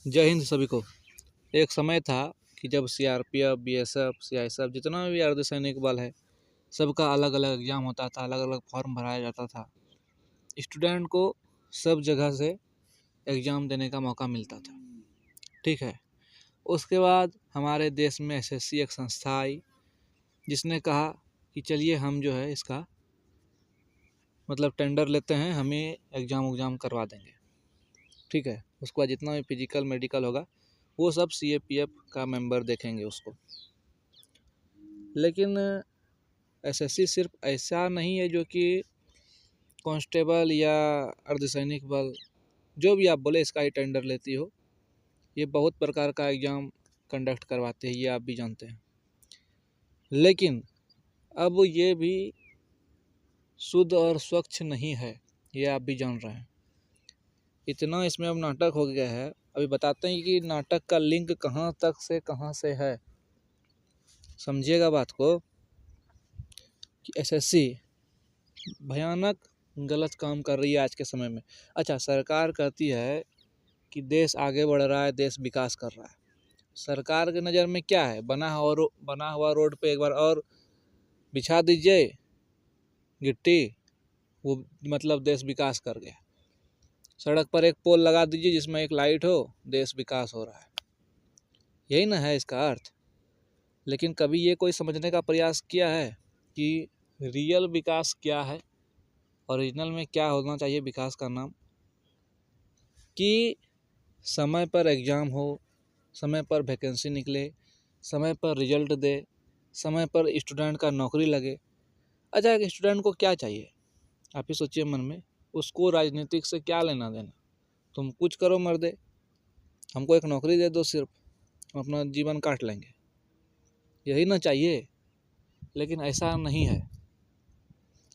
जय हिंद सभी को। एक समय था कि जब सीआरपीएफ, बीएसएफ, सीआईएसएफ जितना भी अर्धसैनिक बल है, सबका अलग अलग एग्जाम होता था, अलग अलग फॉर्म भराया जाता था। स्टूडेंट को सब जगह से एग्ज़ाम देने का मौका मिलता था। ठीक है। उसके बाद हमारे देश में एसएससी एक संस्था आई, जिसने कहा कि चलिए हम जो है इसका मतलब टेंडर लेते हैं, हमें एग्ज़ाम करवा देंगे। ठीक है। उसके बाद जितना भी फिजिकल मेडिकल होगा वो सब सीएपीएफ का मेंबर देखेंगे उसको। लेकिन एसएससी सिर्फ ऐसा नहीं है जो कि कांस्टेबल या अर्धसैनिक बल जो भी आप बोले इसका ही टेंडर लेती हो। ये बहुत प्रकार का एग्ज़ाम कंडक्ट करवाते हैं, ये आप भी जानते हैं। लेकिन अब ये भी शुद्ध और स्वच्छ नहीं है, ये आप भी जान रहे हैं। इतना इसमें अब नाटक हो गया है। अभी बताते हैं कि नाटक का लिंक कहाँ तक से कहाँ से है, समझिएगा बात को। कि एसएससी भयानक गलत काम कर रही है आज के समय में। अच्छा, सरकार कहती है कि देश आगे बढ़ रहा है, देश विकास कर रहा है। सरकार के नज़र में क्या है? बना हुआ रोड पे एक बार और बिछा दीजिए गिट्टी, वो मतलब देश विकास कर गया। सड़क पर एक पोल लगा दीजिए जिसमें एक लाइट हो, देश विकास हो रहा है। यही ना है इसका अर्थ। लेकिन कभी ये कोई समझने का प्रयास किया है कि रियल विकास क्या है, ओरिजिनल में क्या होना चाहिए विकास का नाम? कि समय पर एग्ज़ाम हो, समय पर वैकेंसी निकले, समय पर रिजल्ट दे, समय पर स्टूडेंट का नौकरी लगे। अच्छा, एक स्टूडेंट को क्या चाहिए? आप ही सोचिए मन में। उसको राजनीतिक से क्या लेना देना? तुम कुछ करो मर्दे, हमको एक नौकरी दे दो, सिर्फ हम अपना जीवन काट लेंगे, यही ना चाहिए। लेकिन ऐसा नहीं है।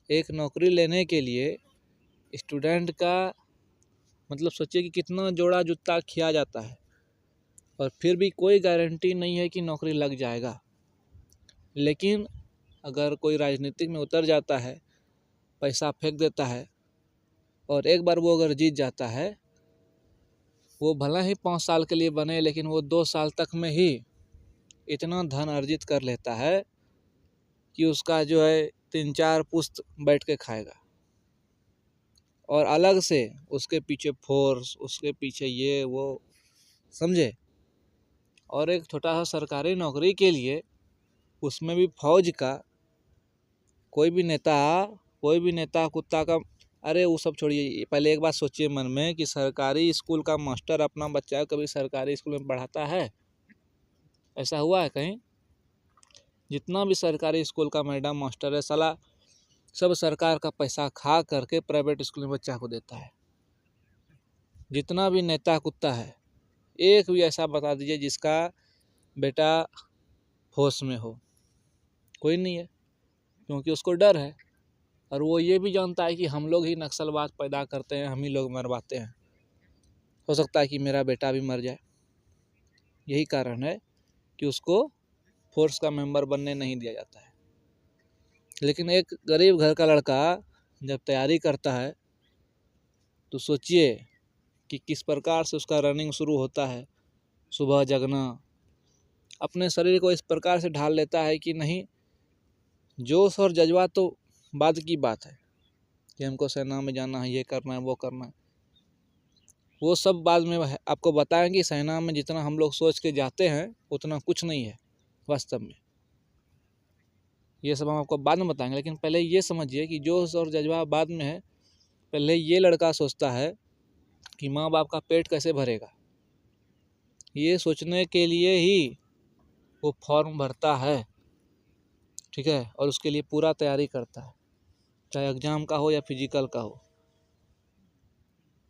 एक नौकरी लेने के लिए स्टूडेंट का मतलब सोचिए कि कितना जोड़ा जूता किया जाता है, और फिर भी कोई गारंटी नहीं है कि नौकरी लग जाएगा। लेकिन अगर कोई राजनीतिक में उतर जाता है, पैसा फेंक देता है, और एक बार वो अगर जीत जाता है, वो भला ही 5 साल के लिए बने, लेकिन वो 2 साल तक में ही इतना धन अर्जित कर लेता है कि उसका जो है 3-4 पुश्त बैठ के खाएगा। और अलग से उसके पीछे फोर्स, उसके पीछे ये वो, समझे। और एक छोटा सा सरकारी नौकरी के लिए उसमें भी फौज का कोई भी नेता कुत्ता का, अरे वो सब छोड़िए। पहले एक बात सोचिए मन में कि सरकारी स्कूल का मास्टर अपना बच्चा कभी सरकारी स्कूल में पढ़ाता है? ऐसा हुआ है कहीं? जितना भी सरकारी स्कूल का मैडम मास्टर है, साला सब सरकार का पैसा खा करके प्राइवेट स्कूल में बच्चा को देता है। जितना भी नेता कुत्ता है, एक भी ऐसा बता दीजिए जिसका बेटा होश में हो? कोई नहीं है, क्योंकि उसको डर है। और वो ये भी जानता है कि हम लोग ही नक्सलवाद पैदा करते हैं, हम ही लोग मरवाते हैं, हो सकता है कि मेरा बेटा भी मर जाए। यही कारण है कि उसको फोर्स का मेंबर बनने नहीं दिया जाता है। लेकिन एक गरीब घर का लड़का जब तैयारी करता है तो सोचिए कि किस प्रकार से उसका रनिंग शुरू होता है। सुबह जगना, अपने शरीर को इस प्रकार से ढाल लेता है कि नहीं, जोश और जज्बा तो बाद की बात है कि हमको सेना में जाना है, ये करना है, वो करना है, वो सब बाद में आपको बताएंगे। सेना में जितना हम लोग सोच के जाते हैं उतना कुछ नहीं है वास्तव में। ये सब हम आपको बाद में बताएंगे। लेकिन पहले ये समझिए कि जोश और जज्बा बाद में है। पहले ये लड़का सोचता है कि माँ बाप का पेट कैसे भरेगा। ये सोचने के लिए ही वो फॉर्म भरता है, ठीक है, और उसके लिए पूरा तैयारी करता है, चाहे एग्ज़ाम का हो या फिजिकल का हो।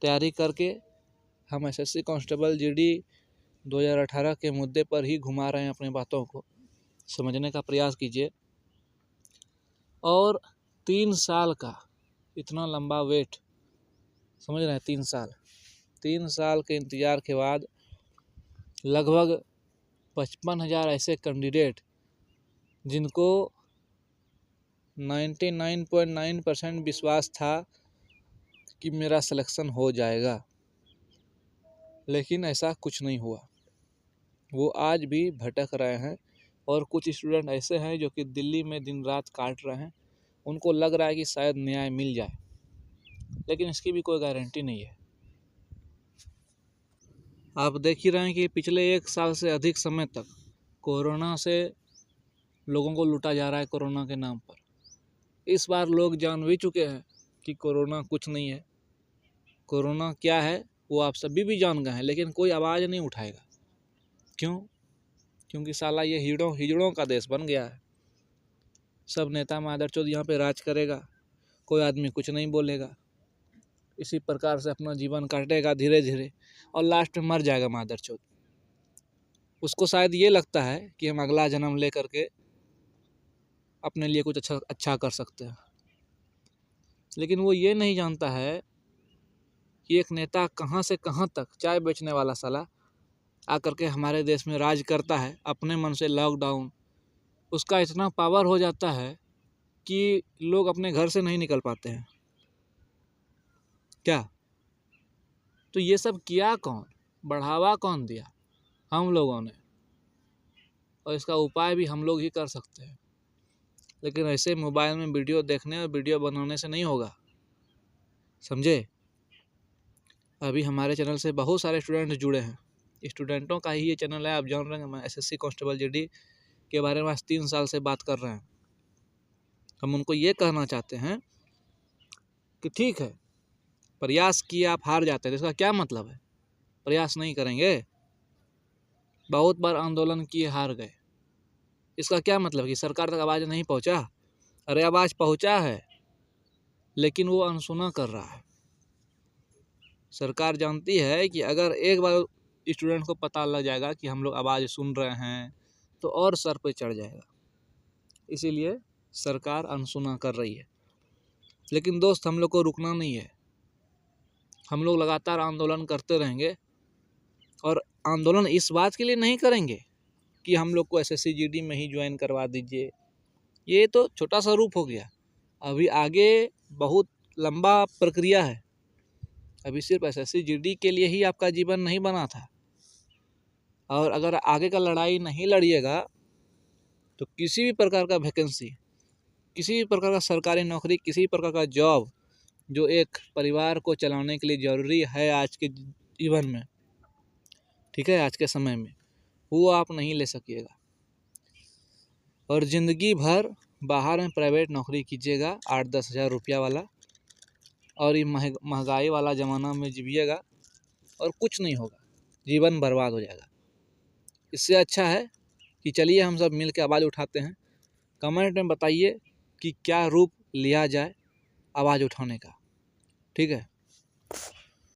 तैयारी करके हम एसएससी कांस्टेबल जीडी 2018 के मुद्दे पर ही घुमा रहे हैं अपनी बातों को, समझने का प्रयास कीजिए। और 3 साल का इतना लंबा वेट, समझ रहे हैं? 3 साल के इंतज़ार के बाद लगभग 55,000 ऐसे कैंडिडेट जिनको 99.9% विश्वास था कि मेरा सिलेक्शन हो जाएगा, लेकिन ऐसा कुछ नहीं हुआ। वो आज भी भटक रहे हैं और कुछ स्टूडेंट ऐसे हैं जो कि दिल्ली में दिन रात काट रहे हैं। उनको लग रहा है कि शायद न्याय मिल जाए, लेकिन इसकी भी कोई गारंटी नहीं है। आप देख ही रहे हैं कि पिछले 1 साल से अधिक समय तक कोरोना से लोगों को लूटा जा रहा है कोरोना के नाम पर। इस बार लोग जान भी चुके हैं कि कोरोना कुछ नहीं है। कोरोना क्या है वो आप सभी भी जान गए हैं, लेकिन कोई आवाज़ नहीं उठाएगा। क्यों? क्योंकि साला ये हिजड़ों का देश बन गया है। सब नेता मादरचोद यहाँ पे राज करेगा, कोई आदमी कुछ नहीं बोलेगा। इसी प्रकार से अपना जीवन काटेगा धीरे धीरे और लास्ट में मर जाएगा मादरचोद। उसको शायद ये लगता है कि हम अगला जन्म ले करके अपने लिए कुछ अच्छा कर सकते हैं, लेकिन वो ये नहीं जानता है कि एक नेता कहाँ से कहाँ तक चाय बेचने वाला साला आकर के हमारे देश में राज करता है अपने मन से। लॉकडाउन उसका इतना पावर हो जाता है कि लोग अपने घर से नहीं निकल पाते हैं। क्या? तो ये सब किया कौन? बढ़ावा कौन दिया? हम लोगों ने। और इसका उपाय भी हम लोग ही कर सकते हैं। लेकिन ऐसे मोबाइल में वीडियो देखने और वीडियो बनाने से नहीं होगा, समझे? अभी हमारे चैनल से बहुत सारे स्टूडेंट जुड़े हैं। स्टूडेंटों का ही ये चैनल है। आप जान रहे हैं मैं एसएससी कांस्टेबल जीडी के बारे में आज 3 साल से बात कर रहे हैं। हम उनको ये कहना चाहते हैं कि ठीक है, प्रयास किए आप हार जाते हैं, इसका क्या मतलब है? प्रयास नहीं करेंगे? बहुत बार आंदोलन किए हार गए, इसका क्या मतलब कि सरकार तक आवाज़ नहीं पहुंचा? अरे आवाज़ पहुंचा है, लेकिन वो अनसुना कर रहा है। सरकार जानती है कि अगर एक बार स्टूडेंट को पता लग जाएगा कि हम लोग आवाज़ सुन रहे हैं तो और सर पे चढ़ जाएगा। इसीलिए सरकार अनसुना कर रही है। लेकिन दोस्त, हम लोग को रुकना नहीं है। हम लोग लगातार आंदोलन करते रहेंगे और आंदोलन इस बात के लिए नहीं करेंगे कि हम लोग को एसएससी जीडी में ही ज्वाइन करवा दीजिए। ये तो छोटा सा रूप हो गया। अभी आगे बहुत लंबा प्रक्रिया है। अभी सिर्फ एसएससी जीडी के लिए ही आपका जीवन नहीं बना था, और अगर आगे का लड़ाई नहीं लड़िएगा तो किसी भी प्रकार का वैकेंसी, किसी भी प्रकार का सरकारी नौकरी, किसी भी प्रकार का जॉब जो एक परिवार को चलाने के लिए ज़रूरी है आज के जीवन में, ठीक है, आज के समय में, वो आप नहीं ले सकिएगा। और ज़िंदगी भर बाहर में प्राइवेट नौकरी कीजिएगा 8-10 हज़ार रुपया वाला, और ये महंगाई वाला ज़माना में जीविएगा और कुछ नहीं होगा, जीवन बर्बाद हो जाएगा। इससे अच्छा है कि चलिए हम सब मिल के आवाज़ उठाते हैं। कमेंट में बताइए कि क्या रूप लिया जाए आवाज़ उठाने का, ठीक है?